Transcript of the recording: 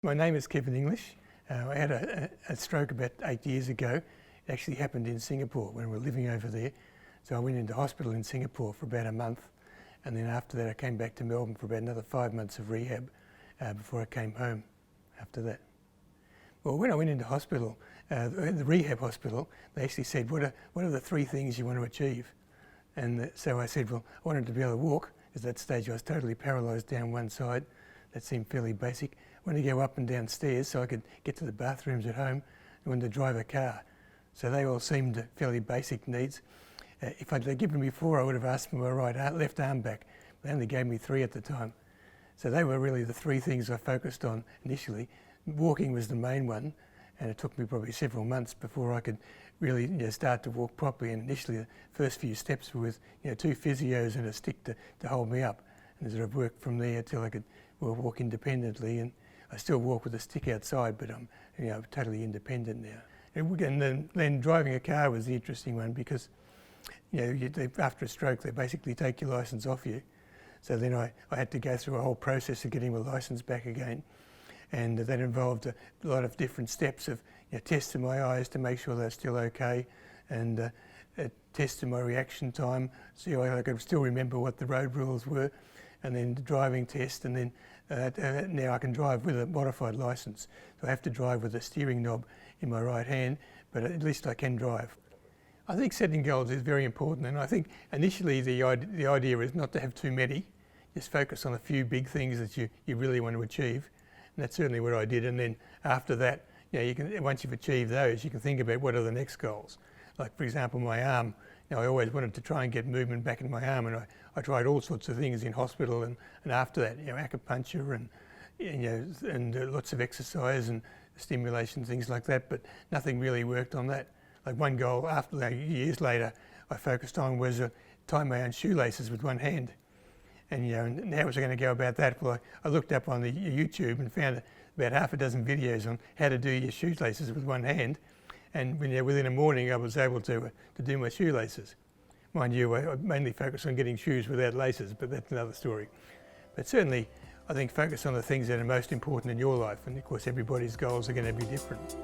My name is Kevin English. I had a stroke about 8 years ago. It actually happened in Singapore when we were living over there. So I went into hospital in Singapore for about a month, and then after that I came back to Melbourne for about another 5 months of rehab before I came home after that. Well, when I went into hospital, the rehab hospital, they actually said, what are the 3 things you want to achieve? And so I said, well, I wanted to be able to walk. At that stage I was totally paralysed down one side. That seemed fairly basic. I wanted to go up and down stairs so I could get to the bathrooms at home. I wanted to drive a car. So they all seemed fairly basic needs. If I'd given them before, I would have asked for my left arm back. They only gave me 3 at the time. So they were really the 3 things I focused on initially. Walking was the main one, and it took me probably several months before I could really start to walk properly. And initially the first few steps were with 2 physios and a stick to hold me up. And sort of worked from there till I could walk independently, and I still walk with a stick outside, but I'm totally independent now. And then driving a car was the interesting one because after a stroke they basically take your licence off you. So then I had to go through a whole process of getting my licence back again, and that involved a lot of different steps of testing my eyes to make sure they're still okay, and testing my reaction time, so I could still remember what the road rules were, and then the driving test, and then now I can drive with a modified licence. So I have to drive with a steering knob in my right hand, but at least I can drive. I think setting goals is very important, and I think initially the idea is not to have too many, just focus on a few big things that you really want to achieve, and that's certainly what I did. And then after that, once you've achieved those, you can think about what are the next goals. Like for example, my arm, I always wanted to try and get movement back in my arm, and I tried all sorts of things in hospital, and after that, acupuncture and lots of exercise and stimulation, things like that, but nothing really worked on that. Like one goal after that, years later, I focused on was tie my own shoelaces with one hand. And how was I going to go about that? Well, I looked up on the YouTube and found about half a dozen videos on how to do your shoelaces with one hand. And within a morning I was able to do my shoelaces. Mind you, I mainly focus on getting shoes without laces, but that's another story. But certainly I think focus on the things that are most important in your life, and of course everybody's goals are going to be different.